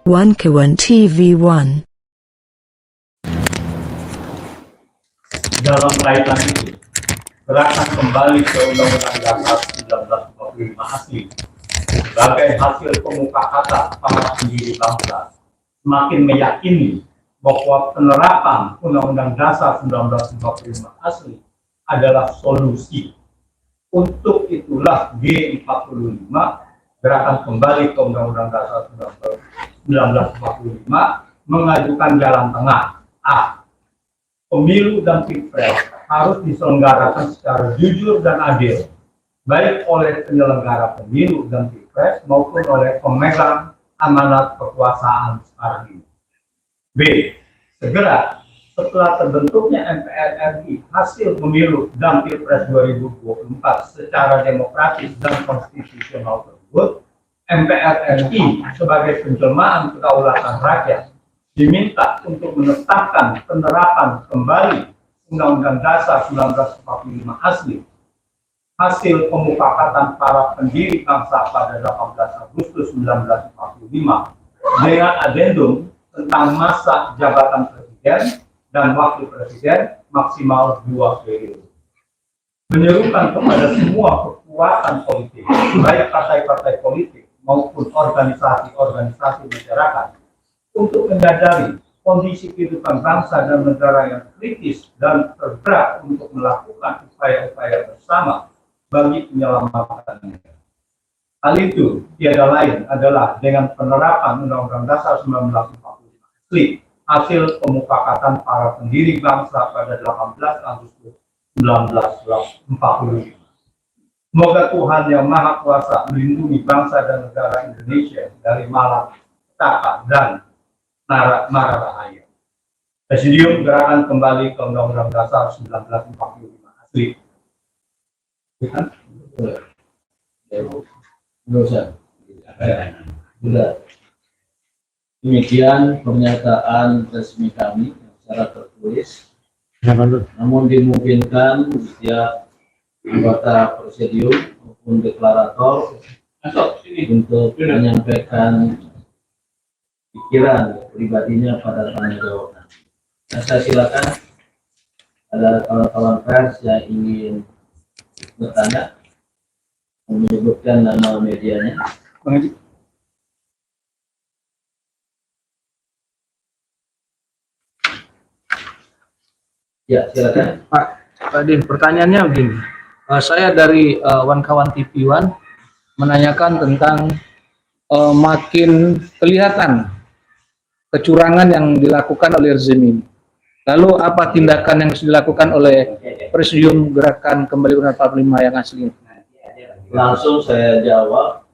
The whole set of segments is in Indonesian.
Wankawan TV1. Dalam kaitan itu, gerakan kembali ke Undang-Undang Dasar 1945 asli sebagai hasil pemufakatan para pendiri bangsa semakin meyakini bahwa penerapan Undang-Undang Dasar 1945 asli adalah solusi. Untuk itulah G45, gerakan kembali ke Undang-Undang Dasar 1945, mengajukan jalan tengah. A. Pemilu dan pilpres harus diselenggarakan secara jujur dan adil, baik oleh penyelenggara pemilu dan pilpres maupun oleh pemegang amanat kekuasaan sekarang ini. B. Segera setelah terbentuknya MPR RI, hasil pemilu dan pilpres 2024 secara demokratis dan konstitusional tersebut, MPR RI sebagai penjelmaan kedaulatan rakyat diminta untuk menetapkan penerapan kembali Undang-Undang Dasar 1945 asli, hasil pemufakatan para pendiri bangsa pada 18 Agustus 1945 dengan adendum tentang masa jabatan presiden dan wakil presiden maksimal 2 periode. Menyerukan kepada semua kekuatan politik, baik partai-partai politik maupun organisasi-organisasi masyarakat, untuk menyadari kondisi kehidupan bangsa dan negara yang kritis dan bergerak untuk melakukan upaya-upaya bersama bagi penyelamatan. Hal itu tiada lain adalah dengan penerapan Undang-Undang Dasar 1945 asli, hasil pemufakatan para pendiri bangsa pada 18 Agustus 1945. Semoga Tuhan Yang Maha Kuasa melindungi bangsa dan negara Indonesia dari malapetaka dan mara bahaya. Presidium gerakan kembali ke Undang-Undang Dasar 1945 asli. Demikian pernyataan resmi kami secara tertulis. Namun dimungkinkan setiap anggota presidium maupun deklarator untuk menyampaikan pikiran pribadinya pada tanya jawab. Nah, saya silakan ada kawan-kawan pers yang ingin bertanya, menyebutkan nama medianya. Ya, silakan. Pak Din, pertanyaannya begini. Saya dari Wankawan TV1 menanyakan tentang makin kelihatan kecurangan yang dilakukan oleh rezim ini. Lalu apa tindakan yang harus dilakukan oleh Presidium Gerakan Kembali Undang-Undang 45 yang asli? Langsung saya jawab,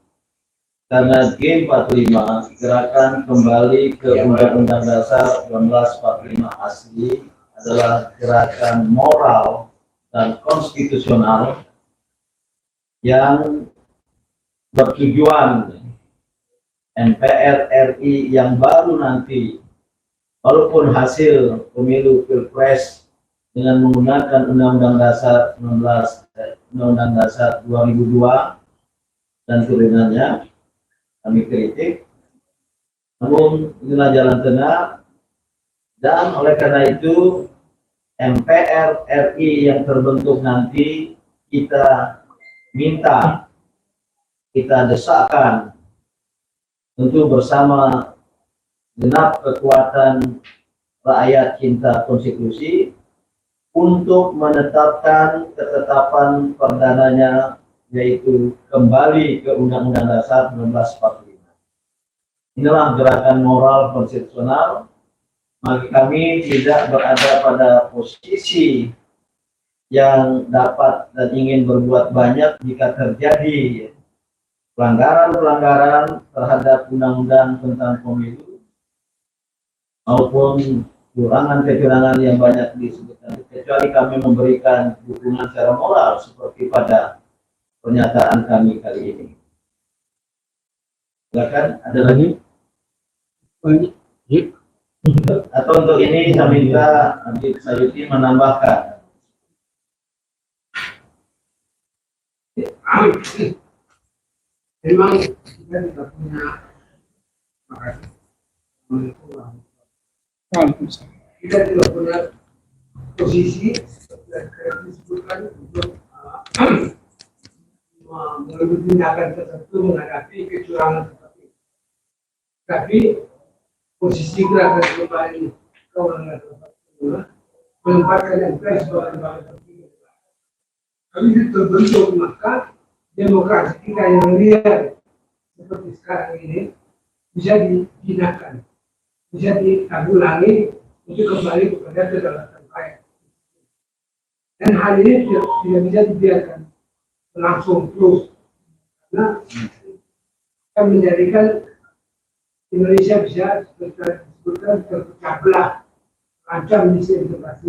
karena G45 Gerakan Kembali ke Undang-Undang Dasar 1945 asli adalah gerakan moral dan konstitusional yang bertujuan MPR RI yang baru nanti, walaupun hasil pemilu pilpres dengan menggunakan Undang-Undang Dasar 2002 dan turunannya kami kritik, namun inilah jalan tengah. Dan oleh karena itu MPR RI yang terbentuk nanti kita minta, kita desakkan tentu bersama genap kekuatan rakyat cinta konstitusi untuk menetapkan ketetapan perdananya, yaitu kembali ke Undang-Undang Dasar 1945. Inilah gerakan moral konstitusional. Maka kami tidak berada pada posisi yang dapat dan ingin berbuat banyak jika terjadi pelanggaran-pelanggaran terhadap undang-undang tentang pemilu maupun kecurangan yang banyak disebutkan, kecuali kami memberikan dukungan secara moral seperti pada pernyataan kami kali ini. Silakan, ada lagi? Atau untuk ini saya minta Habib Sayuti menambahkan. Memang kita tidak punya Kita tidak punya posisi yang disebutkan untuk mengambil tindakan tertentu menghadapi kecurangan seperti itu. Tapi posisi gerakan kembali kewenangan menempatkan MK sebagai lembaga tertinggi. Kalau itu terbentuk, maka demokrasi kita yang real seperti sekarang ini bisa dijinakkan, bisa ditanggulangi untuk kembali kepada kedaulatan rakyat. Dan hal ini tidak bisa dibiarkan langsung terus, karena akan menjadikan Indonesia bisa disebutkan terpecah belah, rancang disintegrasi.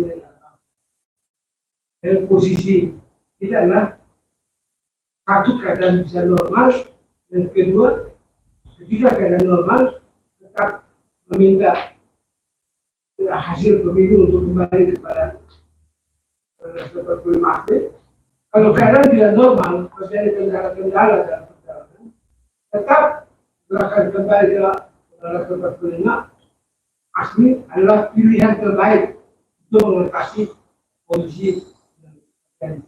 Dan posisi kita adalah satu, keadaan bisa normal, dan kedua, ketika keadaan normal tetap meminta hasil pemilu untuk kembali kepada seperti masih. Kalau keadaan tidak normal, terjadi kendala-kendala dalam perjalanan, tetap gerakan kembali ke seperti asli adalah pilihan terbaik untuk mengatasi kondisi yang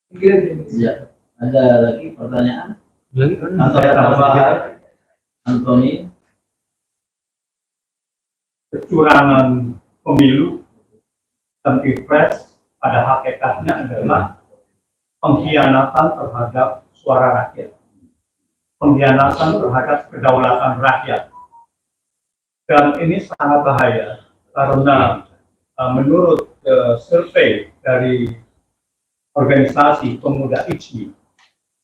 Ya, ada lagi pertanyaan? Atau tambahan, Antoni? Kecurangan pemilu dan pilpres pada hakikatnya adalah pengkhianatan terhadap suara rakyat, pengkhianatan terhadap kedaulatan rakyat. Dan ini sangat bahaya karena menurut survei dari organisasi pemuda ICMI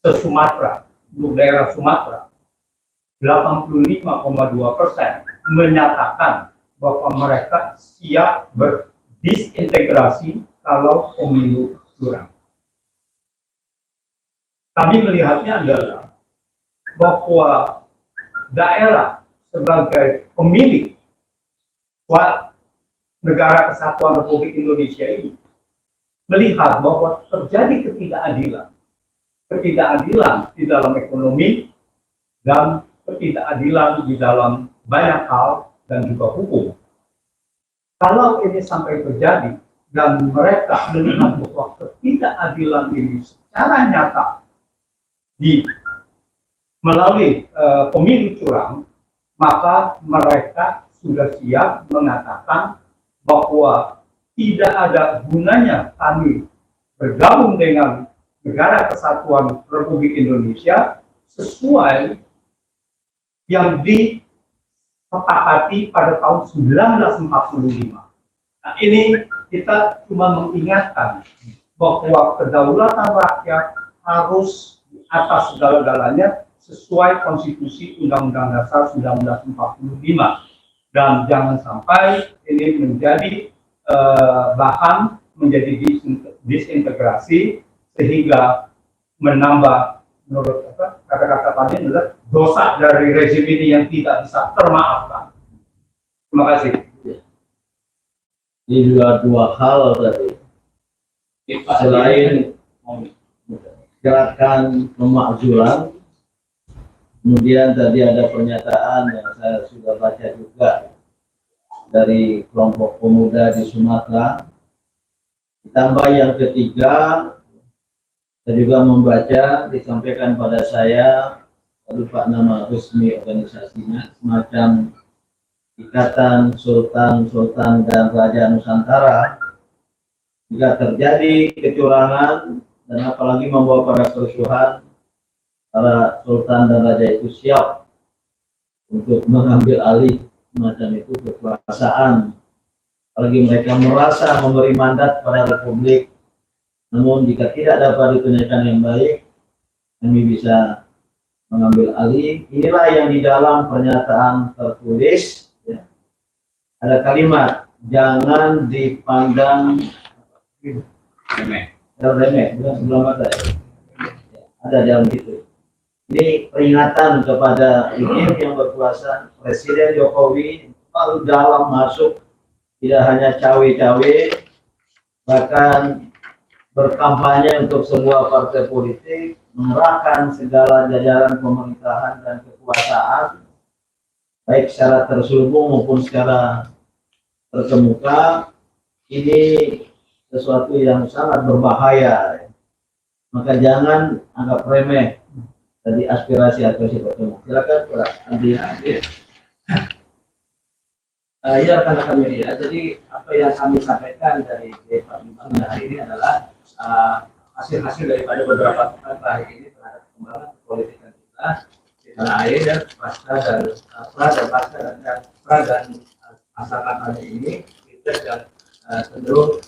se-Sumatera, untuk daerah Sumatera, 85,2% menyatakan bahwa mereka siap berdisintegrasi kalau pemilu curang. Kami melihatnya adalah bahwa daerah sebagai pemilik negara kesatuan Republik Indonesia ini melihat bahwa terjadi ketidakadilan di dalam ekonomi dan ketidakadilan di dalam banyak hal dan juga hukum. Kalau ini sampai terjadi dan mereka melihat bahwa ketidakadilan ini secara nyata melalui pemilu curang, maka mereka sudah siap mengatakan bahwa tidak ada gunanya kami bergabung dengan negara kesatuan Republik Indonesia sesuai yang disepakati pada tahun 1945. Nah, ini kita cuma mengingatkan bahwa kedaulatan rakyat harus di atas segala-galanya sesuai konstitusi Undang-Undang Dasar 1945, dan jangan sampai ini menjadi bahan menjadi disintegrasi sehingga menambah, menurut kata-kata tadi adalah dosa dari rezim ini yang tidak bisa termaafkan. Terima kasih. Ini juga dua hal tadi. Selain gerakan pemakzulan, kemudian tadi ada pernyataan yang saya sudah baca juga dari kelompok pemuda di Sumatera. Ditambah yang ketiga, saya juga membaca disampaikan pada saya, lupa nama resmi organisasinya, semacam Ikatan Sultan dan Raja Nusantara. Jika terjadi kecurangan dan apalagi membawa pada kerusuhan, para sultan dan raja itu siap untuk mengambil alih semacam itu kekuasaan. Apalagi mereka merasa memberi mandat pada republik, namun jika tidak dapat ditunaikan yang baik, kami bisa mengambil alih. Inilah yang di dalam pernyataan tertulis, ya. Ada kalimat, jangan dipandang remeh, bukan sebelah mata, ya. Ada dalam itu. Ini peringatan kepada regime yang berkuasa, Presiden Jokowi lalu dalam masuk, tidak hanya cawe-cawe, bahkan berkampanye untuk sebuah partai politik, mengerahkan segala jajaran pemerintahan dan kekuasaan baik secara terselubung maupun secara terkemuka, ini sesuatu yang sangat berbahaya. Maka jangan anggap remeh dari aspirasi atau bertemu. Silakan Pak Andi. Ya rekan-rekan media, jadi apa yang kami sampaikan dari Departemen hari ini adalah hasil-hasil daripada beberapa pekan terakhir ini terhadap perkembangan politikan kita di tanah air dan pasca dan masyarakat hari ini kita dan cenderung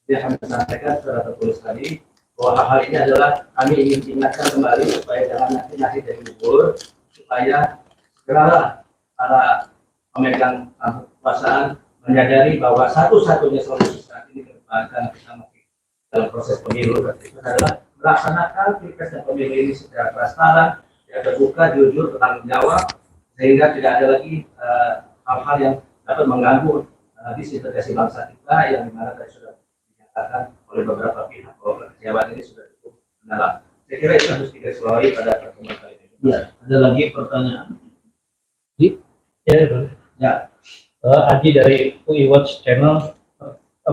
yang kami sampaikan secara tertulis tadi bahwa hal ini adalah kami ingin ingatkan kembali supaya jangan nanti dari libur, supaya segera para pemegang kekuasaan menyadari bahwa satu-satunya solusi saat ini akan kita dalam proses pemilu itu adalah melaksanakan pilpres dan pemilu ini secara transparan, terbuka, jujur, bertanggung jawab, sehingga tidak ada lagi hal-hal yang dapat mengganggu disintesi bangsa kita yang dimana tadi sudah dinyatakan oleh beberapa pihak bahwa kekecewaan ini sudah cukup mendalam. Saya kira itu harus digarisbawahi pada pertemuan kali ini. Ya, ada lagi pertanyaan? Ya, Adi dari UI Watch Channel.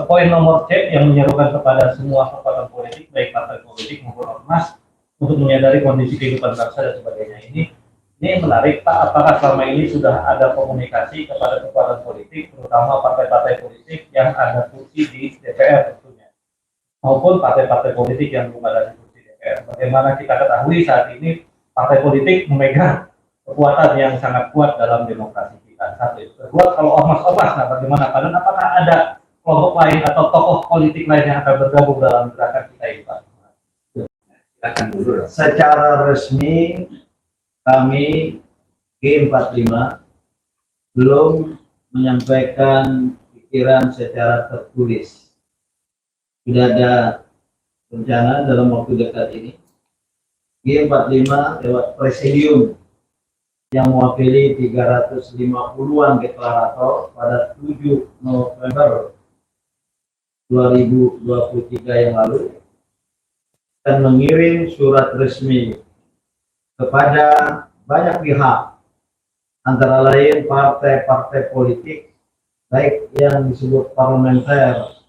Poin nomor C yang menyerukan kepada semua kekuatan politik, baik partai politik maupun ormas, untuk menyadari kondisi kehidupan bangsa dan sebagainya ini menarik Pak. Apakah selama ini sudah ada komunikasi kepada kekuatan politik, terutama partai-partai politik yang ada kursi di DPR tentunya, maupun partai-partai politik yang belum ada di kursi DPR? Bagaimana kita ketahui saat ini partai politik memegang kekuatan yang sangat kuat dalam demokrasi kita. Satu itu. Kedua, kalau ormas-ormas, nah bagaimana? Dan apakah ada kelompok lain atau tokoh politik lain yang akan bergabung dalam gerakan kita ini, Pak? Secara resmi kami G45 belum menyampaikan pikiran secara tertulis. Tidak ada rencana dalam waktu dekat ini. G45 lewat presidium yang mewakili 350-an deklarator pada 7 November 2023 yang lalu dan mengirim surat resmi kepada banyak pihak, antara lain partai-partai politik baik yang disebut parlementer,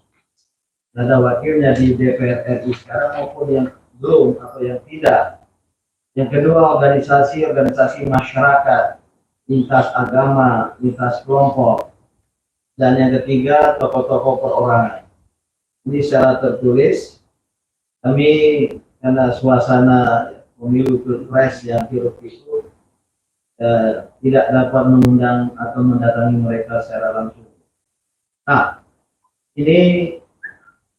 ada wakilnya di DPR RI sekarang maupun yang belum atau yang tidak. Yang kedua, organisasi masyarakat, lintas agama, lintas kelompok, dan yang ketiga, tokoh-tokoh perorangan. Ini secara tertulis. Kami karena suasana pemilu pilpres yang hiruk-pikuk tidak dapat mengundang atau mendatangi mereka secara langsung. Nah, ini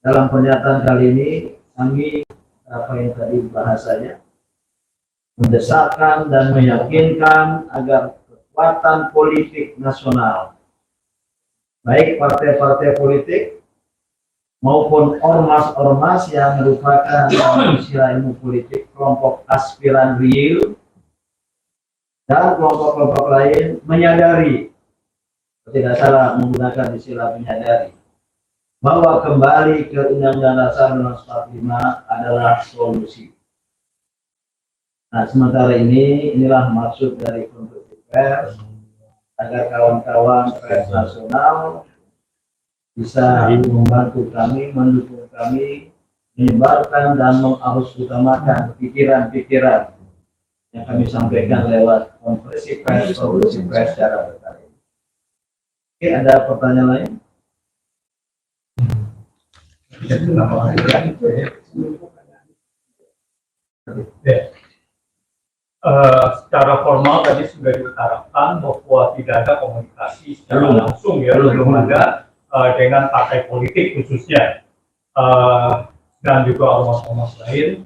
dalam pernyataan kali ini kami apa yang tadi bahasanya mendesakkan dan meyakinkan agar kekuatan politik nasional, baik partai-partai politik maupun ormas-ormas yang merupakan istilah ilmu politik kelompok aspiran real dan kelompok-kelompok lain menyadari, tidak salah menggunakan istilah menyadari, bahwa kembali ke Undang-Undang Dasar 1945 adalah solusi. Nah, sementara inilah maksud dari konferensi pers, agar kawan-kawan pers nasional bisa membantu kami, mendukung kami, menyebarkan dan mengarus utamakan pikiran-pikiran yang kami sampaikan lewat konferensi pers secara berkali. Oke, ada pertanyaan lain? Secara formal tadi sudah diutarakan bahwa tidak ada komunikasi secara langsung ya, belum ada dengan partai politik khususnya dan juga ormas-ormas lain.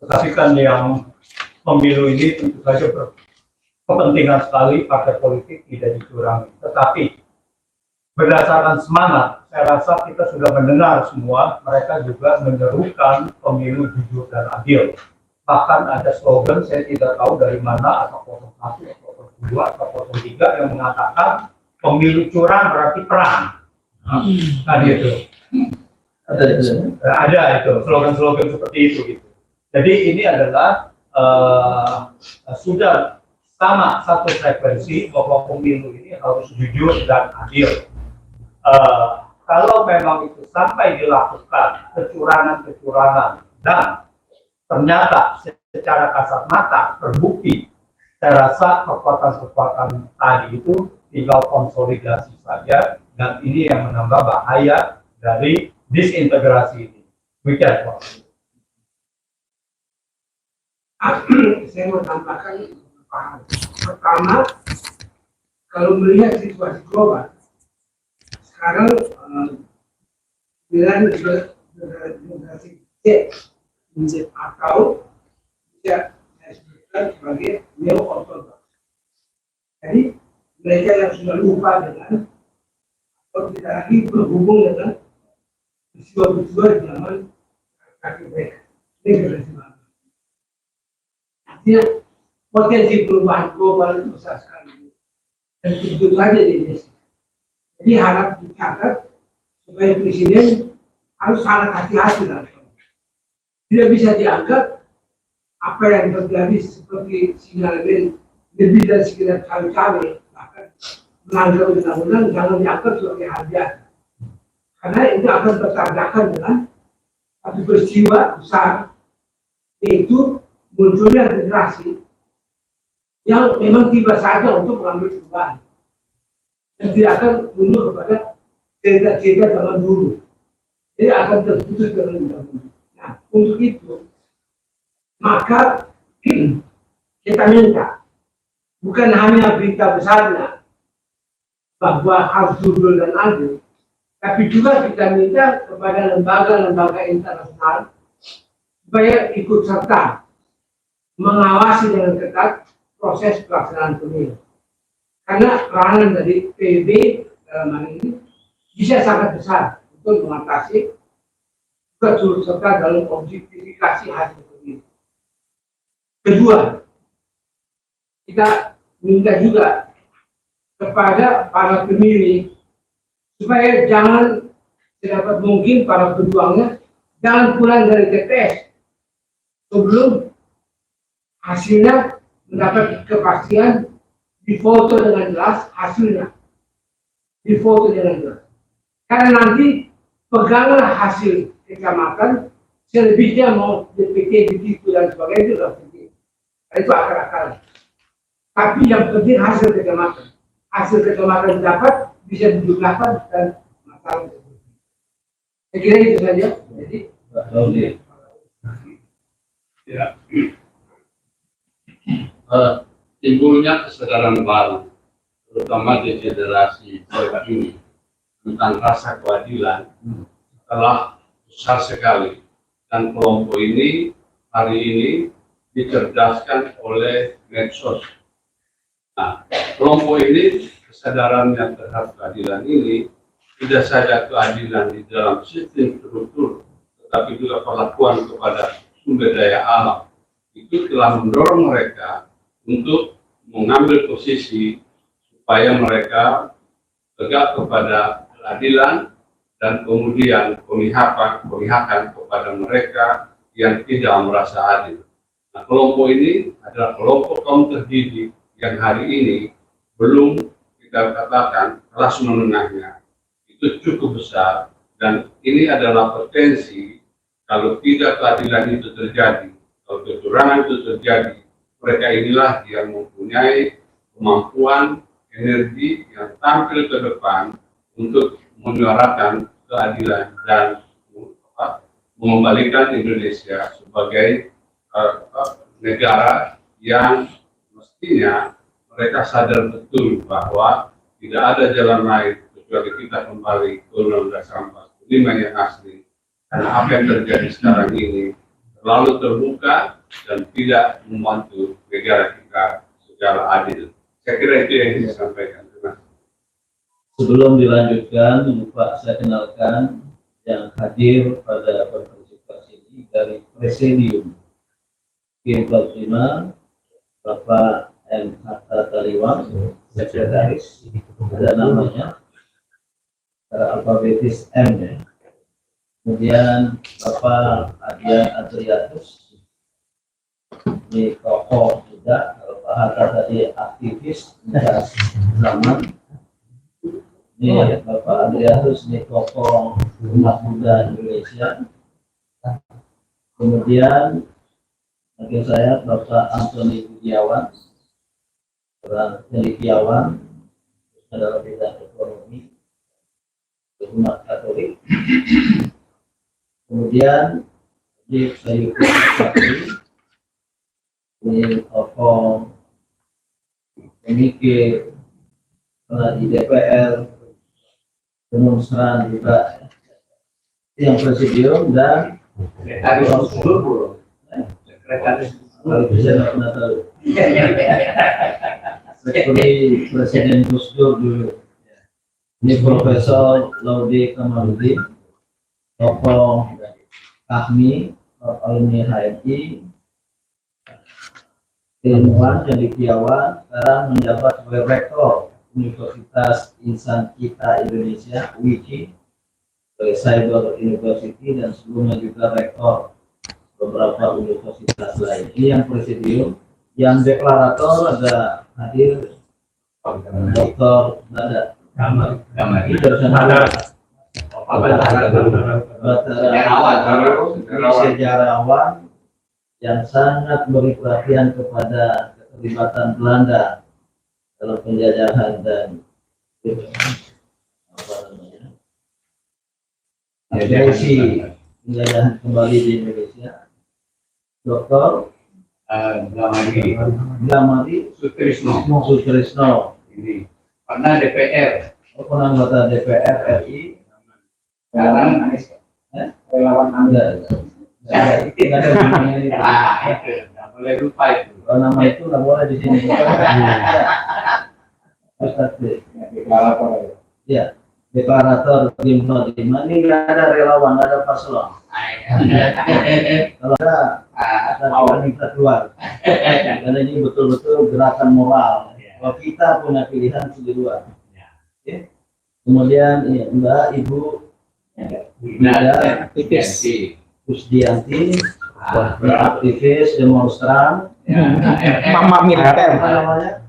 Tetapi kan yang pemilu ini tentu saja berkepentingan sekali partai politik tidak dicurangi. Tetapi berdasarkan semangat, saya rasa kita sudah mendengar semua, mereka juga menyerukan pemilu jujur dan adil. Bahkan ada slogan, saya tidak tahu dari mana, atau 01, atau 02, atau 03 yang mengatakan pemilu curang berarti perang. Tadi itu. Ada itu, slogan-slogan seperti itu gitu. Jadi ini adalah sudah sama satu frekuensi bahwa pemilu ini harus jujur dan adil. Kalau memang itu sampai dilakukan kecurangan-kecurangan dan ternyata secara kasat mata terbukti, saya rasa kekuatan-kekuatan tadi itu tinggal konsolidasi saja, dan ini yang menambah bahaya dari disintegrasi ini. Demikian, Pak. Saya mau tambahkan beberapa hal. Pertama, kalau melihat situasi global, sekarang pilihan generasi Z atau bisa saya sebutkan sebagai neo-ortodoks. Jadi mereka yang sudah lupa dengan atau tidak lagi berhubung dengan peristiwa-peristiwa di zaman kaki mereka. Ini generasi baru. Artinya potensi perubahan global itu besar sekali. Dan begitu saja di Indonesia. Jadi harap dicatat supaya presiden harus sangat hati-hati dalam hal ini. Tidak bisa dianggap apa yang terjadi seperti sinyalemen lebih dari sekedar cawe-cawe, bahkan melanggar undang-undang jangan dianggap sebagai hal biasa. Karena itu akan bertabrakan dengan satu peristiwa besar, yaitu munculnya generasi yang memang tiba saja untuk mengambil perubahan dan tidak akan mundur kepada cerita-cerita zaman dulu. Jadi akan terputus dengan undang-undang. Nah, untuk itu maka kita minta bukan hanya berita besarnya bahwa harus jujur dan adil, tapi juga kita minta kepada lembaga-lembaga internasional supaya ikut serta mengawasi dengan ketat proses pelaksanaan pemilu. Karena peranan dari PBB dalam hal ini bisa sangat besar untuk mengatasi turut serta dalam objektifikasi hasil pemilu. Kedua, kita minta juga kepada para pemilih supaya jangan sedapat mungkin para pejuangnya jangan pulang dari TPS sebelum hasilnya mendapat kepastian, difoto dengan jelas hasilnya, difoto dengan jelas. Karena nanti peganglah hasil kecamatan, selebihnya mau DPT begitu dan sebagainya itu tidak penting. Itu akal-akal. Tapi yang penting hasil kecamatan. Hasil kecamatan dapat bisa dijumlahkan dan masalah tersebut. Saya kira itu saja. Jadi, ya. Timbulnya kesadaran baru, terutama di generasi ini tentang rasa keadilan telah besar sekali, dan kelompok ini hari ini dicerdaskan oleh medsos. Nah, kelompok ini kesadarannya terhadap keadilan ini tidak saja keadilan di dalam sistem struktur, tetapi juga perlakuan kepada sumber daya alam. Itu telah mendorong mereka untuk mengambil posisi supaya mereka tegak kepada keadilan dan kemudian pemihakan kepada mereka yang tidak merasa adil. Nah, kelompok ini adalah kelompok kaum terdidik yang hari ini belum kita katakan kelas menengahnya itu cukup besar, dan ini adalah potensi kalau tidak keadilan itu terjadi, kalau kecurangan itu terjadi, mereka inilah yang mempunyai kemampuan, energi yang tampil ke depan untuk menyuarakan keadilan dan mengembalikan Indonesia sebagai negara yang mestinya mereka sadar betul bahwa tidak ada jalan lain kecuali kita kembali ke Undang-Undang 45 yang asli. Karena apa yang terjadi sekarang ini terlalu terbuka dan tidak membantu negara kita secara adil. Saya kira itu yang saya sampaikan. Terima kasih. Sebelum dilanjutkan, Pak, saya kenalkan yang hadir pada partisipasi ini dari Presidium G45, Bapak M. Hatta Taliwang, Sekretaris, ada namanya, secara alfabetis M. Ya. Kemudian Bapak Adian Adriatus, di tokoh juga, Bapak Hatta tadi aktivis lintas zaman. Ini Bapak Adrianus, ini tokoh umat muda Indonesia. Kemudian bagi saya Bapak Antoni Budiawan, seorang cendekiawan dalam bidang ekonomi umat Katolik. Kemudian di Sayuki Sakti, ini tokoh pemikir di DPR, demonstran juga yang presidium dan seperti Presiden Gus Dur dulu. Ini Profesor Laude Kamaludin, tokoh kami alumni HMI, ilmuwan cendekiawan, sekarang menjabat sebagai rektor Universitas Insan Cita Indonesia (UICI), sebagai Cyber University, dan sebelumnya juga rektor beberapa universitas lain. Ini yang presidium. Yang deklarator ada hadir Dr. Nada Kamari, sejarawan yang sangat beri perhatian kepada keterlibatan Belanda dalam penjajahan dan agresi penjajahan kembali di Indonesia. Dr. Gamari Sutrisno, Ini pernah DPR, pernah anggota DPR RI. sekarang Relawan Anda. Nggak ada hubungannya itu. nggak boleh lupa itu. Kalau nama itu nggak boleh di sini. Ya, deklarator tim 5 ini nggak ada relawan, nggak ada paslon. Kalau ada kita keluar. Karena ini betul-betul gerakan moral. Kalau kita punya pilihan di luar. Ya. Kemudian ya, Mbak, Ibu, Ida, Kusdianti, aktivis, demonstran, Mama militer. apa namanya?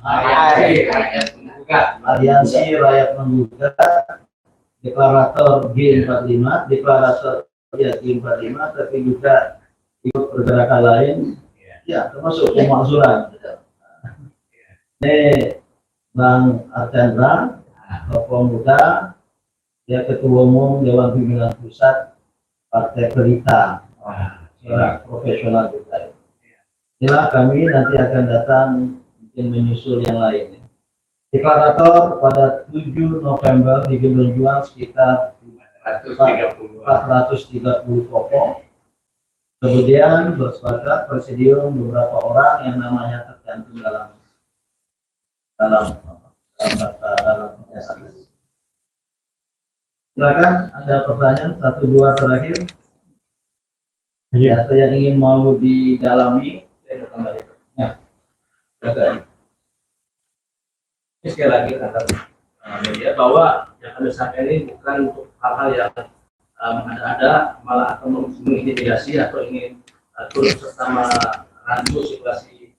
Aliansi Rakyat Menggugat, deklarator G45, deklarator ya G45, tapi juga ikut pergerakan lain, ya termasuk pemakzulan. Ini Bang Archandra, tokoh muda, dia ketua umum Dewan Pimpinan Pusat Partai Pelita, seorang profesional juga. Inilah kami nanti akan datang mungkin menyusul yang lain. Deklarator pada 7 November di Gedung Juang sekitar 430 tokoh. Kemudian bersepakat presidium beberapa orang yang namanya tercantum dalam penyataan. Silakan, ada pertanyaan 1-2 terakhir. Atau yang ingin mau didalami, saya kembali. Ya, silakan. Sekali lagi kata media bahwa yang ada saat ini bukan untuk hal-hal yang ada malah atau mengintimidasi atau ingin turut serta merancu situasi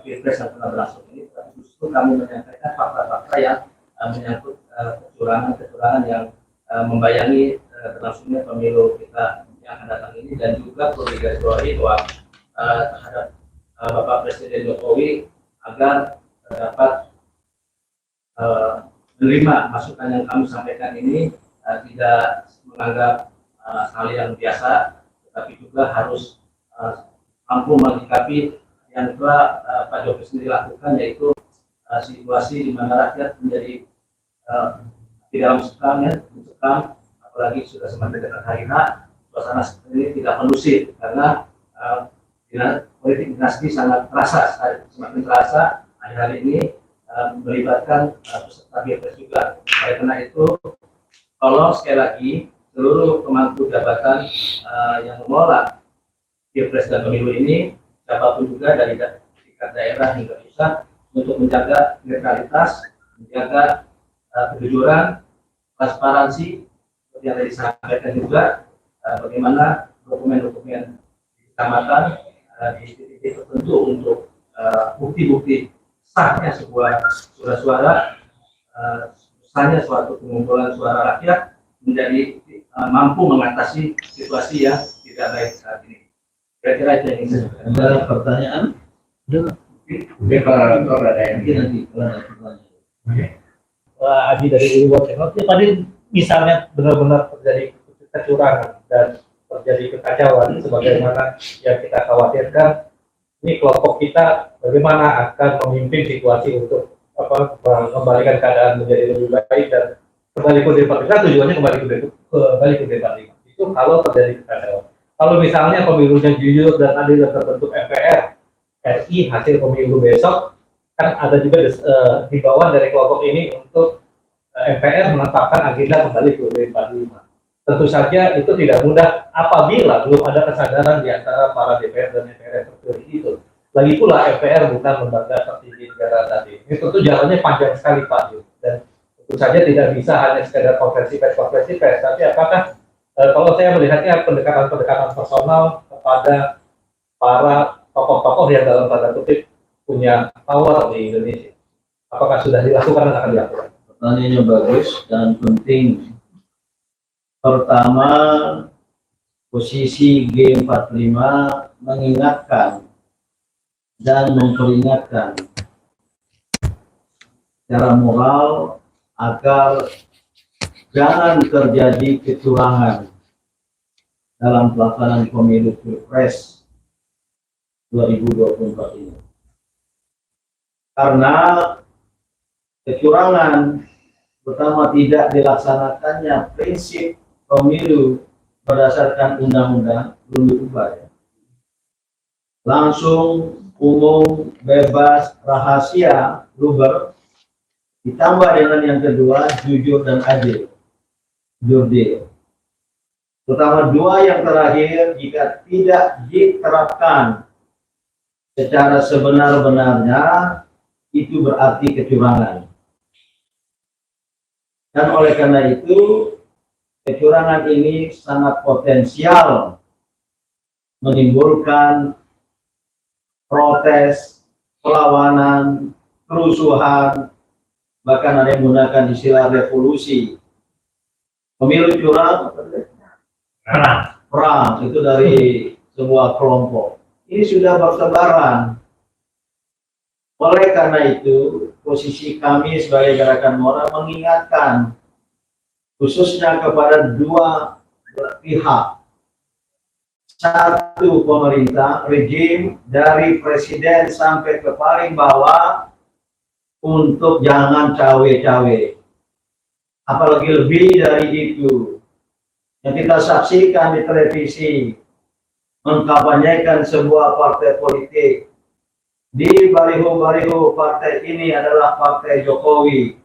pilpres yang telah berlangsung ini. Justru kami menyampaikan fakta-fakta yang menyangkut kecurangan yang membayangi berlangsungnya pemilu kita yang akan datang ini, dan juga perlu digarisbawahi bahwa terhadap Bapak Presiden Jokowi agar dapat menerima masukan yang kami sampaikan ini, tidak menganggap hal yang biasa, tetapi juga harus mampu menyikapi yang telah Pak Jokowi sendiri lakukan, yaitu situasi di mana rakyat menjadi di dalam mencekam, apalagi sudah semakin dekat hari H, suasana seperti ini tidak kondusif karena politik dinasti sangat terasa, semakin terasa hari-hari ini melibatkan peserta pilpres juga. Oleh karena itu, kalau sekali lagi seluruh pemangku jabatan yang mengelola pilpres dan pemilu ini, siapapun juga dari tingkat daerah hingga pusat, untuk menjaga netralitas, menjaga kejujuran, transparansi, seperti yang tadi disampaikan juga, bagaimana dokumen-dokumen di kecamatan di titik tertentu untuk bukti-bukti sahnya sebuah suara-suara, sahnya suatu pengumpulan suara rakyat menjadi mampu mengatasi situasi yang tidak baik saat ini. Kira-kira itu yang ingin saya sampaikan. Ada pertanyaan? Mungkin nanti kalau ada pertanyaan. Adi dari World Technology tadi misalnya benar-benar terjadi kecurangan dan terjadi kekacauan sebagaimana yang kita khawatirkan, ini kelompok kita bagaimana akan memimpin situasi untuk mengembalikan keadaan menjadi lebih baik dan kembali ke D45, tujuannya kembali ke D45 itu kalau terjadi kekacauan. Kalau misalnya pemilunya jujur dan adil dan terbentuk MPR RI hasil pemilu besok, kan ada juga himbauan dari kelompok ini untuk MPR menetapkan agenda kembali ke D45. Tentu saja itu tidak mudah apabila belum ada kesadaran di antara para DPR dan MPR terpilih itu. Lagi pula MPR bukan lembaga tertinggi negara tadi. Ini tentu jalannya panjang sekali Pak Yus. Dan tentu saja tidak bisa hanya sekedar konferensi pers. Tapi apakah kalau saya melihatnya pendekatan personal kepada para tokoh-tokoh yang dalam tanda kutip punya power di Indonesia, apakah sudah dilakukan dan akan dilakukan? Pertanyaannya bagus dan penting. Pertama, posisi G45 mengingatkan dan memperingatkan secara moral agar jangan terjadi kecurangan dalam pelaksanaan pemilu Pilpres 2024 ini. Karena kecurangan pertama tidak dilaksanakannya prinsip pemilu berdasarkan undang-undang belum diubah ya. Langsung, umum, bebas, rahasia, luber, ditambah dengan yang kedua jujur dan adil, jurdil. Terutama dua yang terakhir jika tidak diterapkan secara sebenar-benarnya itu berarti kecurangan. Dan oleh karena itu kecurangan ini sangat potensial menimbulkan protes, perlawanan, kerusuhan, bahkan ada yang menggunakan istilah revolusi. Pemilu curang, perang itu dari sebuah kelompok. Ini sudah bertebaran. Oleh karena itu, posisi kami sebagai gerakan moral mengingatkan khususnya kepada dua pihak. Satu, pemerintah, rejim dari presiden sampai ke paling bawah untuk jangan cawe-cawe. Apalagi lebih dari itu. Yang kita saksikan di televisi, mengkampanyekan sebuah partai politik. Di baliho-baliho partai ini adalah partai Jokowi.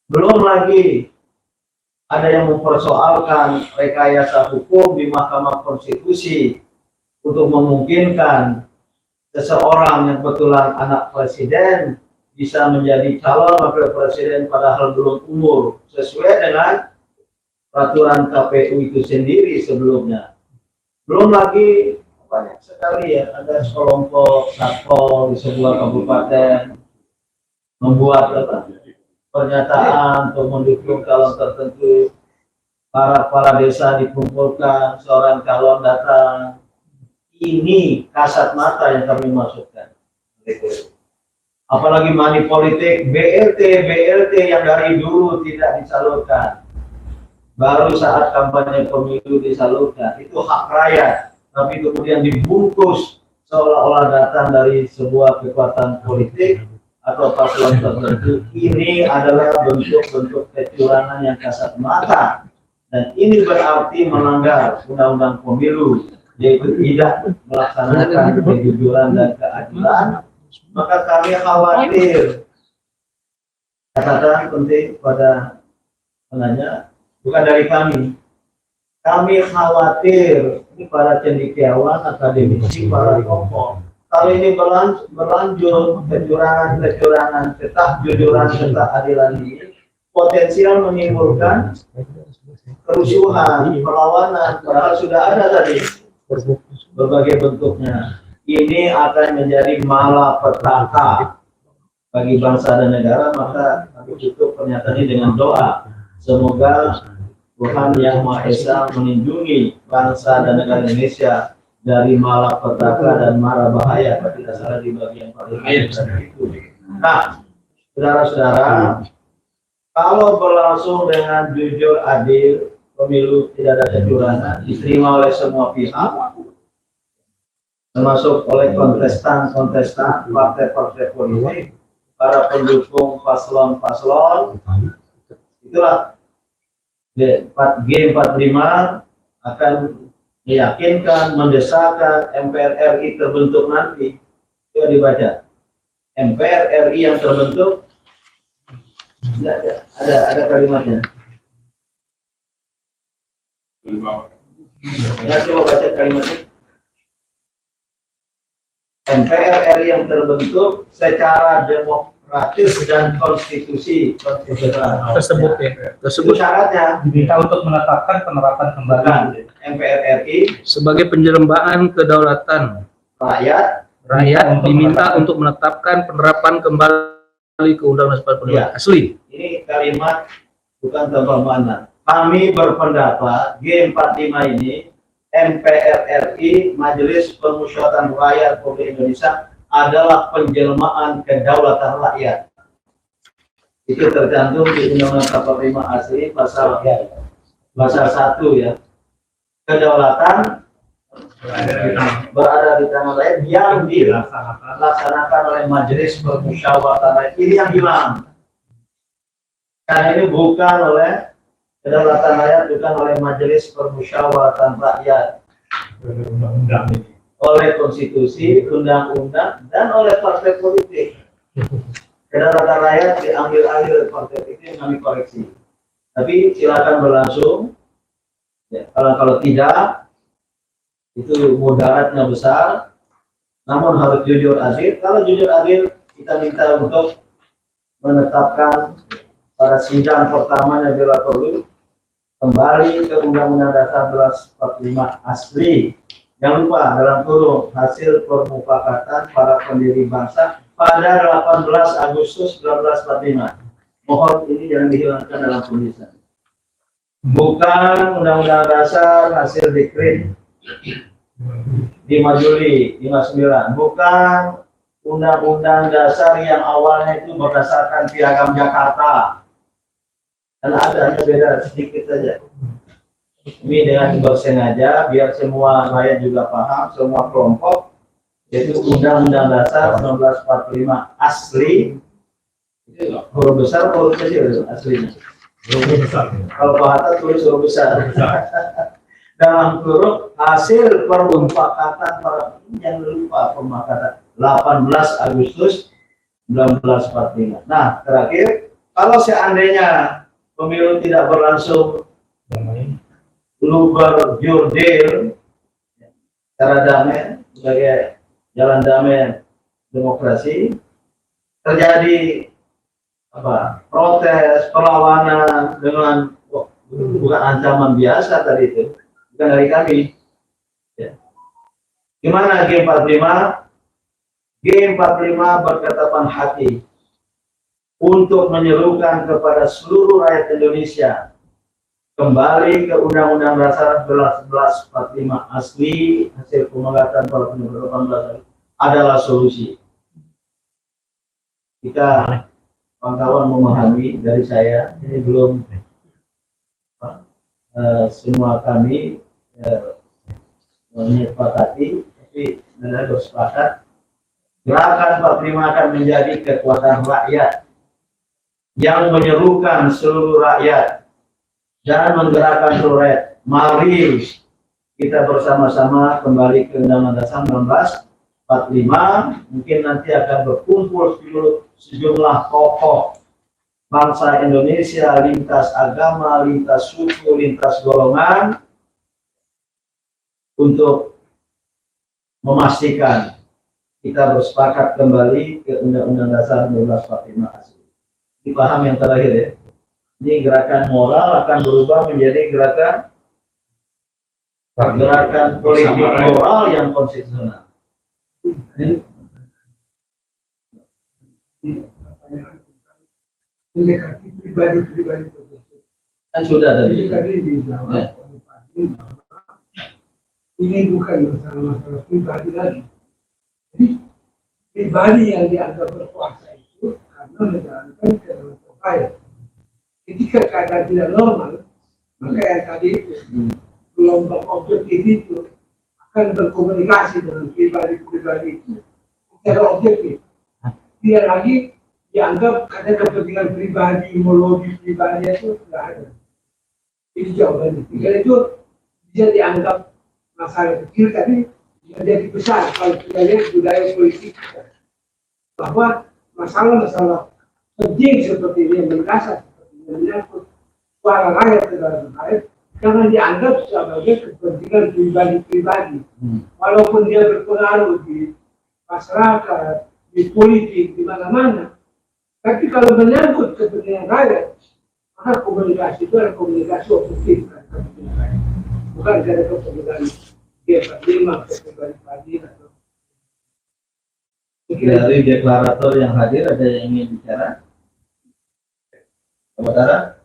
Belum lagi ada yang mempersoalkan rekayasa hukum di Mahkamah Konstitusi untuk memungkinkan seseorang yang kebetulan anak presiden bisa menjadi calon wakil presiden padahal belum umur sesuai dengan peraturan KPU itu sendiri sebelumnya. Belum lagi banyak sekali ya, ada sekelompok satpol di sebuah kabupaten membuat pernyataan untuk mendukung calon tertentu, para desa dikumpulkan, seorang calon datang. Ini kasat mata yang kami masukkan. Apalagi money politik, BLT yang dari dulu tidak disalurkan, baru saat kampanye pemilu disalurkan. Itu hak rakyat, tapi kemudian dibungkus seolah-olah datang dari sebuah kekuatan politik atau paslon tertentu. Ini adalah bentuk-bentuk kecurangan yang kasat mata, dan ini berarti melanggar undang-undang pemilu, yaitu tidak melaksanakan kejujuran dan keadilan. Maka kami khawatir, catatan penting pada penanya, bukan dari kami khawatir ini para cendekiawan, akademisi, para tokoh. Kalau ini berlanjut kecurangan, ketidakjujuran, ketidakadilan ini potensial menimbulkan kerusuhan, perlawanan, padahal sudah ada tadi berbagai bentuknya. Ini akan menjadi malapetaka bagi bangsa dan negara, maka kami tutup pernyataan ini dengan doa. Semoga Tuhan Yang Maha Esa melindungi bangsa dan negara Indonesia dari malapetaka dan mara bahaya. Kalau tidak salah di bagian paling akhir itu. Nah, saudara-saudara, kalau berlangsung dengan jujur, adil, pemilu tidak ada kecurangan, diterima oleh semua pihak, termasuk oleh kontestan-kontestan, partai-partai politik, para pendukung paslon-paslon, itulah G45 akan meyakinkan, mendesakkan MPR RI terbentuk nanti. Coba dibaca. MPR RI yang terbentuk, ada kalimatnya. Ya, coba baca kalimatnya. MPR RI yang terbentuk secara demokratis dan konstitusi Tersebut ya. Tersebut syaratnya Diminta untuk menetapkan penerapan kembali MPR RI sebagai penjelmaan kedaulatan rakyat diminta untuk menetapkan penerapan kembali ke Undang-Undang 45 Ya. asli. Ini kalimat bukan tanpa makna. Kami berpendapat G45 ini MPR RI Majelis Permusyawaratan Rakyat Republik Indonesia adalah penjelmaan kedaulatan rakyat. Itu tercantum di Undang-Undang 45 asli pasal 1 ya. Kedaulatan berada di tangan rakyat yang dilaksanakan oleh Majelis Permusyawaratan Rakyat. Ini yang hilang. Karena ini bukan oleh kedaulatan rakyat, bukan oleh Majelis Permusyawaratan Rakyat, oleh konstitusi, undang-undang, dan oleh partai politik. Kedaulatan rakyat diambil alih oleh partai politik, kami koreksi. Tapi silakan berlangsung. Ya, kalau tidak, itu mudaratnya besar. Namun harus jujur adil. Kalau jujur adil, kita minta untuk menetapkan pada sidang pertamanya bila perlu kembali ke Undang-Undang Dasar 1945 asli. Jangan lupa dalam kurung hasil permufakatan para pendiri bangsa pada 18 Agustus 1945. Mohon ini jangan dihilangkan dalam tulisan. Bukan Undang-Undang Dasar hasil dekret 5 Juli 59. Bukan Undang-Undang Dasar yang awalnya itu berdasarkan Piagam Jakarta. Karena ada beda sedikit saja. Ini dengan bersengaja biar semua rakyat juga paham, semua kelompok, yaitu Undang-Undang Dasar 1945 asli, huruf besar, huruf kecil aslinya. Kalau Pak Hatta tulis huruf besar. Dalam kurung hasil permufakatan para yang lupa permufakatan 18 Agustus 1945. Nah, terakhir, kalau seandainya pemilu tidak berlangsung luber jurdil secara damai sebagai jalan damai demokrasi, terjadi protes, perlawanan dengan bukan ancaman biasa tadi itu, bukan dari kami. Ya. Gimana G45? G45 berketetapan hati untuk menyerukan kepada seluruh rakyat Indonesia kembali ke Undang-Undang Dasar 1945 asli hasil pemangkatan pada 2018 adalah solusi. Jika kawan-kawan memahami dari saya, ini belum semua kami menyepakati, tapi negara bersepakat gerakan 45 akan menjadi kekuatan rakyat yang menyerukan seluruh rakyat dan menggerakkan seluruh rakyat. Mari kita bersama-sama kembali ke Undang-Undang Dasar 1945. Mungkin nanti akan berkumpul sejumlah tokoh bangsa Indonesia, lintas agama, lintas suku, lintas golongan, untuk memastikan kita bersepakat kembali ke Undang-Undang Dasar 1945 asli. Dipaham yang terakhir ya? Ini gerakan moral akan berubah menjadi gerakan politik moral yang konstitusional. di pertanyaan tentang mendekati pribadi-pribadi tertentu. Kan sudah Jadi tadi. tadi dijawab Ya. oleh Pak Adil bahwa ini bukan masalah-masalah pribadi lagi. Jadi pribadi yang dianggap berkuasa itu karena menjalankan kedaulatan terbaik. Ketika keadaan tidak normal, maka yang tadi itu gelombang objektif itu akan berkomunikasi dengan pribadi-pribadi itu secara objektif. Tidak lagi dianggap ada kepentingan pribadi, ideologi pribadi itu tidak ada. Itu jawabannya. Jika itu bisa dianggap masalah kecil, tapi menjadi besar kalau kita lihat budaya politik kita. Bahwa masalah-masalah penting seperti ini yang mendasar, seperti ini menyangkut suara rakyat dalam rakyat, jangan dianggap sebagai kepentingan pribadi-pribadi. Walaupun dia berpengaruh di masyarakat, di politik, di mana-mana. Tapi kalau menyangkut kepentingan rakyat, maka komunikasi itu adalah komunikasi objektif, bukan ada kepentingan dia berlima, kepentingan padi atau Dari deklarator yang hadir ada yang ingin bicara? Saudara?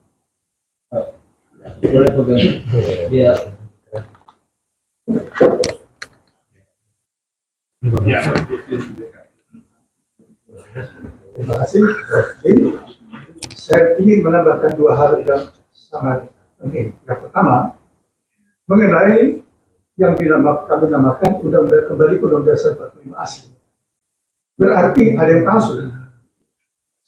Boleh pegang. Dia Terima kasih. Jadi, saya ingin menambahkan dua hal yang sangat penting. Yang pertama, mengenai yang kami namakan Undang-Undang kembali ke Undang-Undang Dasar 45 asli. Berarti ada yang palsu.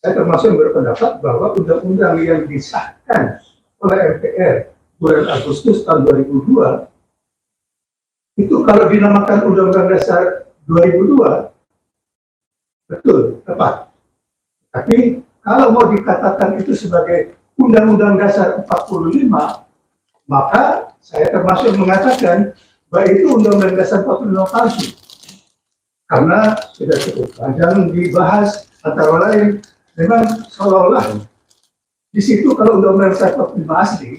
Saya termasuk yang berpendapat bahwa undang-undang yang disahkan oleh MPR bulan Agustus tahun 2002 itu kalau dinamakan Undang-Undang Dasar 2002 betul, tepat. Tapi kalau mau dikatakan itu sebagai Undang-Undang Dasar 45, maka saya termasuk mengatakan bahwa itu Undang-Undang Dasar 45 palsu. Karena sudah cukup panjang dibahas, antara lain memang seolah-olah di situ kalau Undang-Undang Dasar 45 asli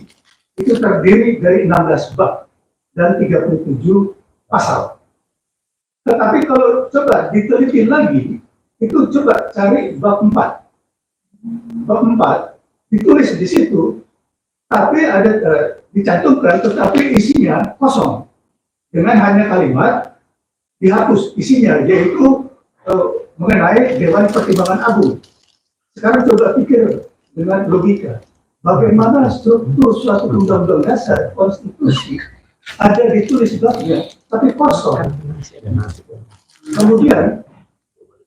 itu terdiri dari 16 bab dan 37 pasal. Tetapi kalau coba diteliti lagi, itu coba cari bab 4. Bab 4 ditulis di situ, tapi ada dicantumkan, tetapi isinya kosong. Dengan hanya kalimat dihapus isinya, yaitu mengenai Dewan Pertimbangan Agung. Sekarang coba pikir dengan logika, bagaimana struktur suatu undang-undang dasar konstitusi ada ditulis babnya, tapi kosong. Kemudian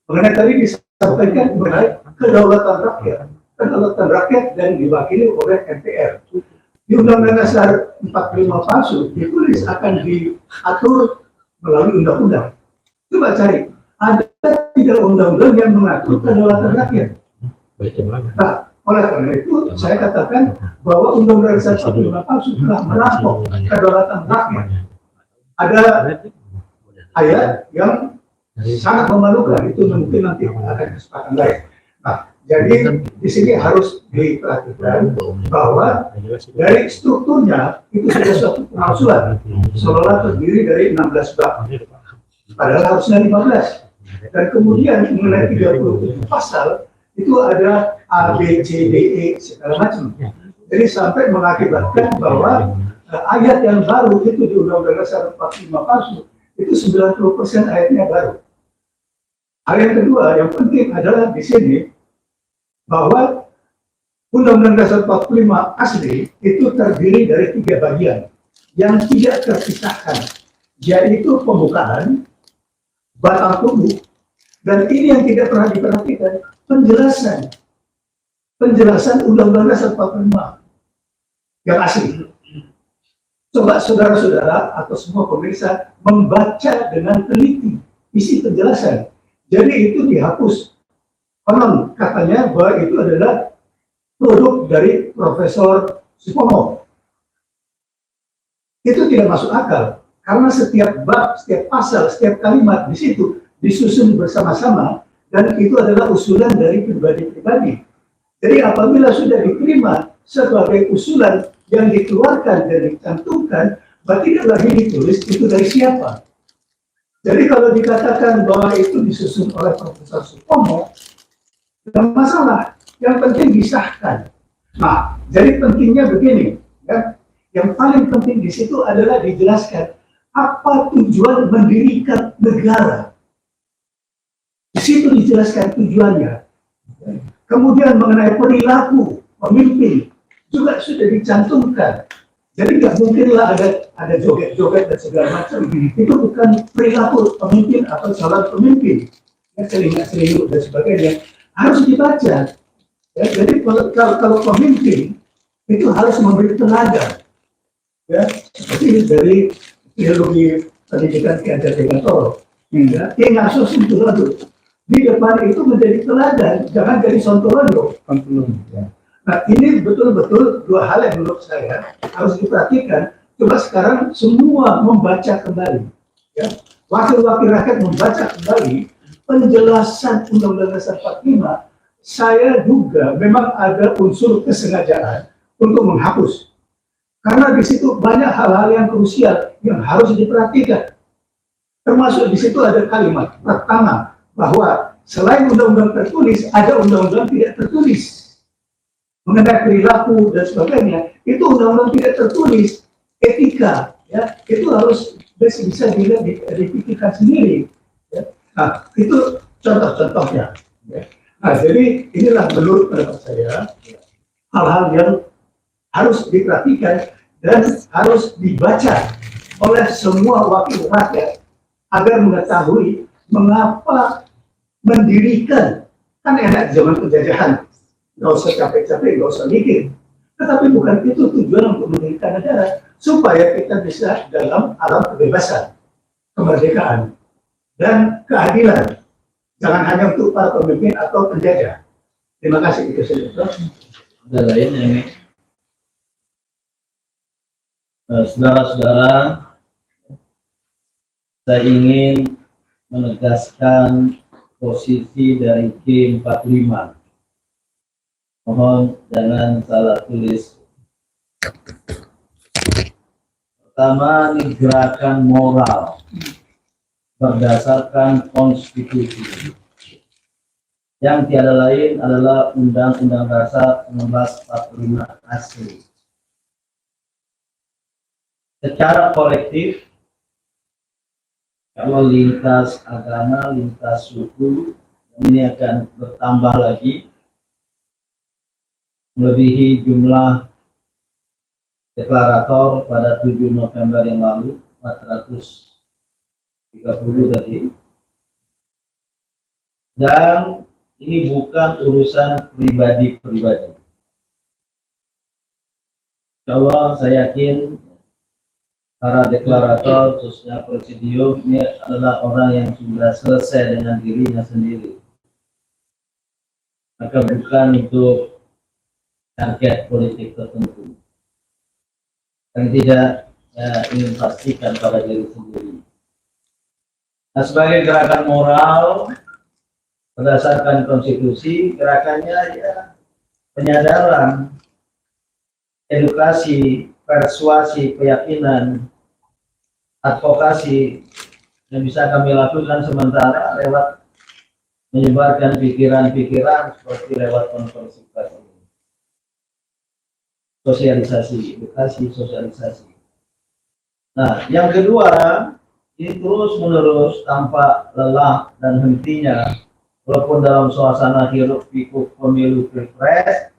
mengenai tadi disampaikan mengenai kedaulatan rakyat dan diwakili oleh MPR. Di Undang-Undang Dasar 45 palsu ditulis akan diatur melalui undang-undang. Coba cari, ada tidak undang-undang yang mengatur kedaulatan rakyat. Nah, oleh karena itu saya katakan bahwa Undang-Undang Dasar 45 palsu telah merampok kedaulatan rakyat. Ada ayat yang sangat memalukan, itu mungkin nanti akan kesempatan lain. Nah, jadi di sini harus diperhatikan bahwa dari strukturnya itu sudah suatu pemalsuan, seolah terdiri dari 16 bab, padahal harusnya 15. Dan kemudian mengenai 37 pasal itu ada A, B, C, D, E segala macam. Jadi sampai mengakibatkan bahwa ayat yang baru itu di Undang-Undang Dasar 45 palsu itu 90% ayatnya baru. Hal yang kedua yang penting adalah di sini bahwa Undang-Undang Dasar 45 asli itu terdiri dari 3 bagian yang tidak terpisahkan, yaitu pembukaan, batang tubuh, dan ini yang tidak pernah diperhatikan, penjelasan Undang-Undang Dasar 45 yang asli. Coba saudara-saudara atau semua pemirsa membaca dengan teliti isi penjelasan. Jadi itu dihapus. Konon katanya bahwa itu adalah produk dari Profesor Supomo. Itu tidak masuk akal karena setiap bab, setiap pasal, setiap kalimat di situ disusun bersama-sama dan itu adalah usulan dari pribadi-pribadi. Jadi apabila sudah diterima sebagai usulan yang dikeluarkan dan dicantumkan, berarti tidak lagi ditulis itu dari siapa. Jadi kalau dikatakan bahwa itu disusun oleh Profesor Supomo, Tidak masalah, yang penting disahkan. Nah, jadi pentingnya begini, ya. Yang paling penting di situ adalah dijelaskan apa tujuan mendirikan negara. Di situ dijelaskan tujuannya. Kemudian mengenai perilaku pemimpin juga sudah dicantumkan. Jadi nggak mungkinlah ada joget-joget dan segala macam. Itu bukan perilaku pemimpin atau calon pemimpin. Ya, selingat-selingkuh dan sebagainya harus dibaca. Ya, jadi kalau pemimpin itu harus memberi teladan. Ya, seperti dari teologi pendidikan Ki Hajar Dewantoro. Ya, ngasus itu lalu di depan itu menjadi teladan, jangan jadi sontoloyo. Ya. Nah, ini betul-betul dua hal yang menurut saya harus diperhatikan. Coba sekarang semua membaca kembali. Ya. Wakil-wakil rakyat membaca kembali penjelasan Undang-Undang Dasar 45. Saya duga memang ada unsur kesengajaan untuk menghapus. Karena di situ banyak hal-hal yang krusial yang harus diperhatikan. Termasuk di situ ada kalimat pertama bahwa selain undang-undang tertulis, ada undang-undang tidak tertulis. Mengenai perilaku dan sebagainya, itu undang-undang tidak tertulis, etika, ya, itu harus bisa dipikirkan sendiri. Ya. Nah, itu contoh-contohnya. Ya. Nah, jadi inilah menurut pendapat saya hal-hal yang harus diperhatikan dan harus dibaca oleh semua wakil rakyat agar mengetahui mengapa mendirikan, kan enak zaman penjajahan, nggak usah capek-capek, nggak usah mikir. Tetapi bukan itu tujuan untuk mendirikan negara, supaya kita bisa dalam alam kebebasan, kemerdekaan, dan keadilan. Jangan hanya untuk para pemimpin atau penjajah. Terima kasih. Itu saja. Ada lain yang ini. Saudara-saudara, saya ingin menegaskan posisi dari G45. Mohon jangan salah tulis. Pertama, ini gerakan moral berdasarkan konstitusi. Yang tiada lain adalah Undang-Undang Dasar 1945 asli. Secara kolektif, kalau lintas agama, lintas suku, ini akan bertambah lagi, melebihi jumlah deklarator pada 7 November yang lalu, 430 tadi. Dan ini bukan urusan pribadi-pribadi. Insya saya yakin para deklarator, khususnya presidium, ini adalah orang yang sudah selesai dengan dirinya sendiri. Maka bukan untuk target politik tertentu. Dan tidak ingin pastikan pada diri sendiri. Nah, sebagai gerakan moral, berdasarkan konstitusi, gerakannya ya penyadaran, edukasi, persuasi, keyakinan, advokasi yang bisa kami lakukan sementara lewat menyebarkan pikiran-pikiran seperti lewat konferensi pers, sosialisasi, edukasi, sosialisasi. Nah, yang kedua, ini terus-menerus tanpa lelah dan hentinya, walaupun dalam suasana hiruk-pikuk pemilu pilpres,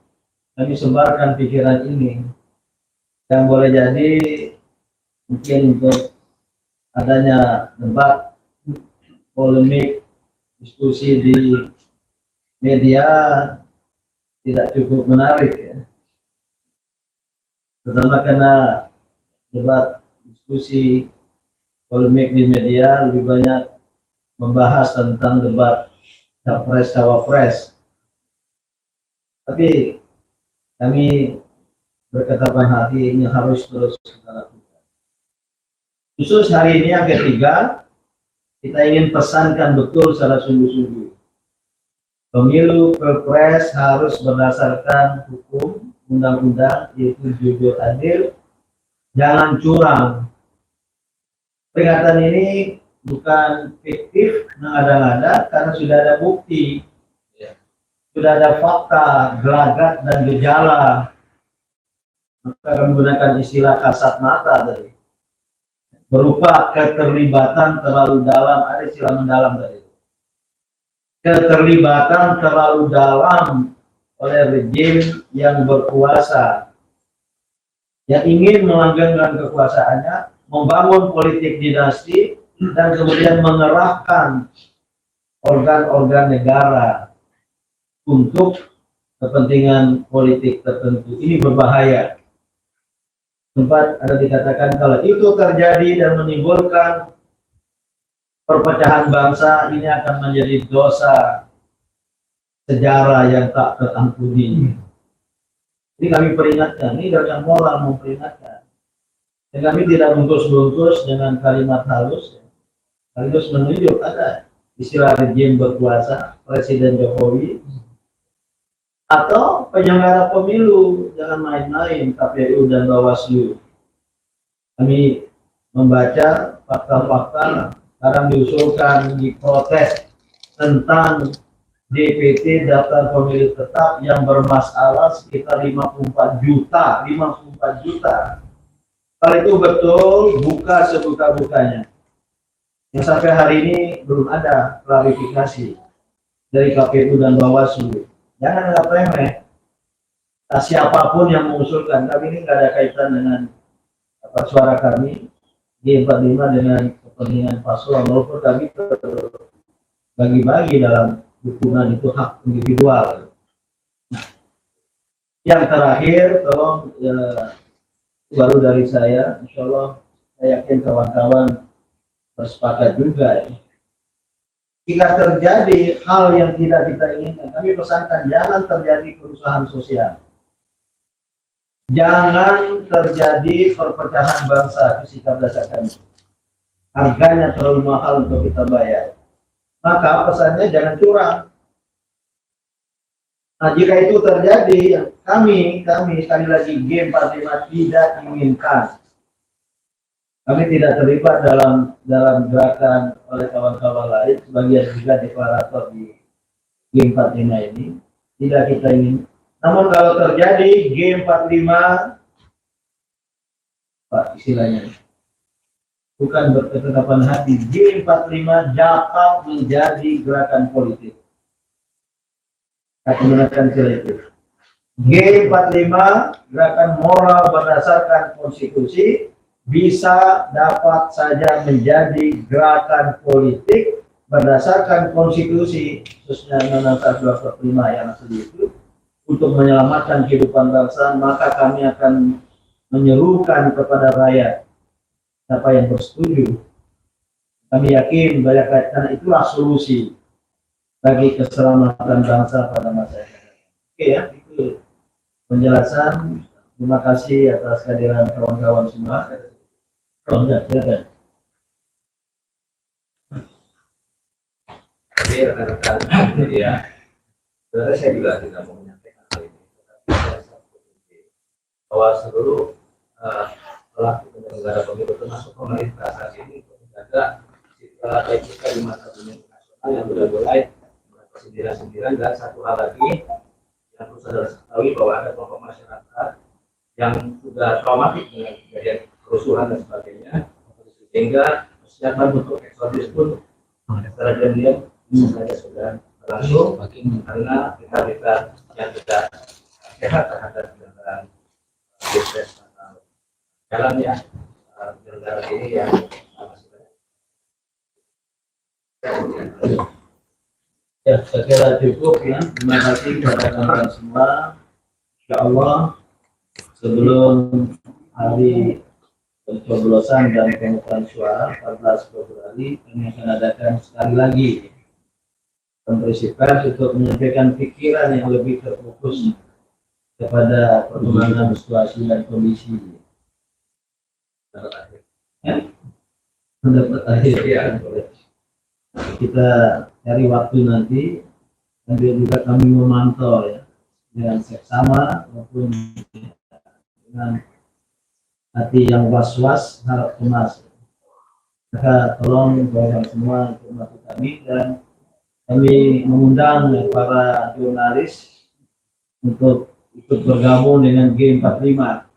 kami sebarkan pikiran ini. Yang boleh jadi mungkin untuk adanya debat, polemik, diskusi di media tidak cukup menarik ya. Terutama karena debat, diskusi, polemik di media lebih banyak membahas tentang debat capres-cawapres. Tapi kami berketapan hati ini harus terus kita lakukan. Khusus hari ini yang ketiga, kita ingin pesankan betul secara sungguh-sungguh. Pemilu pilpres harus berdasarkan hukum, undang-undang, yaitu jujur, adil, jangan curang. Peringatan ini bukan fiktif, mengada-ngada, karena sudah ada bukti. sudah ada fakta, gelagat dan gejala, maka menggunakan istilah kasat mata tadi, berupa keterlibatan terlalu dalam, ada istilah mendalam tadi, keterlibatan terlalu dalam oleh rejim yang berkuasa, yang ingin melanggengkan kekuasaannya, membangun politik dinasti, dan kemudian mengerahkan organ-organ negara untuk kepentingan politik tertentu. Ini berbahaya. Sempat ada dikatakan kalau itu terjadi dan menimbulkan perpecahan bangsa, ini akan menjadi dosa sejarah yang tak terampuni. Ini kami peringatkan, ini dengan moral memperingatkan. Dan kami tidak bungkus-bungkus dengan kalimat halus, halus menunjuk ada istilah rejim berkuasa, Presiden Jokowi, atau penyelenggara pemilu, jangan main-main KPU dan Bawaslu. Kami membaca fakta-fakta, sekarang diusulkan, diprotes tentang DPT daftar pemilih tetap yang bermasalah sekitar 54 juta. Kalau itu betul, buka sebuka-bukanya. Yang sampai hari ini belum ada klarifikasi dari KPU dan Bawaslu. Jangan anggap remeh. Siapapun yang mengusulkan, kami ini nggak ada kaitan dengan suara kami G45 dengan kepentingan paslon, walaupun kami bagi-bagi dalam dukungan itu hak individual. Nah, yang terakhir, tolong baru dari saya, insya Allah saya yakin kawan-kawan bersepakat juga ya. Jika terjadi hal yang tidak kita inginkan, kami pesankan jangan terjadi kerusuhan sosial. Jangan terjadi perpecahan bangsa, sikap dasar kami. Harganya terlalu mahal untuk kita bayar. Maka pesannya jangan curang. Nah, jika itu terjadi, kami sekali lagi G45 tidak inginkan. Kami tidak terlibat dalam gerakan oleh kawan-kawan lain, sebagian juga deklarator di G45 ini, tidak kita ingin. Namun kalau terjadi G45, Pak istilahnya, bukan berketetapan hati, G45 dapat menjadi gerakan politik. Saya menggunakan istilah itu. G45 gerakan moral berdasarkan konstitusi, bisa dapat saja menjadi gerakan politik berdasarkan konstitusi, khususnya Undang-Undang 45 yang asli itu, untuk menyelamatkan kehidupan bangsa. Maka kami akan menyerukan kepada rakyat, siapa yang bersetuju, kami yakin banyak karena itulah solusi bagi keselamatan bangsa pada masa yang akan datang. Oke ya, itu penjelasan. Terima kasih atas kehadiran kawan-kawan semua. Silakan. Jadi rekan-rekan media, sebenarnya saya juga tidak mau menyampaikan hal ini, tetapi saya bahwa seluruh pelaku penyelenggara pemilu termasuk pemerintah saat ini untuk menjaga etika di mata dunia internasional yang sudah mulai sindiran-sindiran. Dan satu hal lagi yang perlu saudara ketahui bahwa ada kelompok masyarakat yang sudah traumatik dengan kejadian kerusuhan dan sebagainya, sehingga persiapan untuk eksodus pun secara diam-diam saja sudah berlangsung, karena kita yang tidak sehat terhadap penyelenggaraan pilpres atau jalan ya penyelenggaraan ini yang masih banyak. Ya, saya kira cukup ya. Terima kasih kepada kawan semua. Insya Allah sebelum hari pencoblosan dan pemungutan suara 14 Februari, kami akan adakan sekali lagi konferensi pers untuk menyampaikan pikiran yang lebih terfokus kepada perkembangan situasi dan kondisi. Pendapat akhir ya. Kita cari waktu nanti, sambil juga kami memantau ya dengan seksama maupun dengan hati yang was-was, harap cemas. Maka tolong bawa semua untuk membantu kami, dan kami mengundang para jurnalis untuk ikut bergabung dengan G45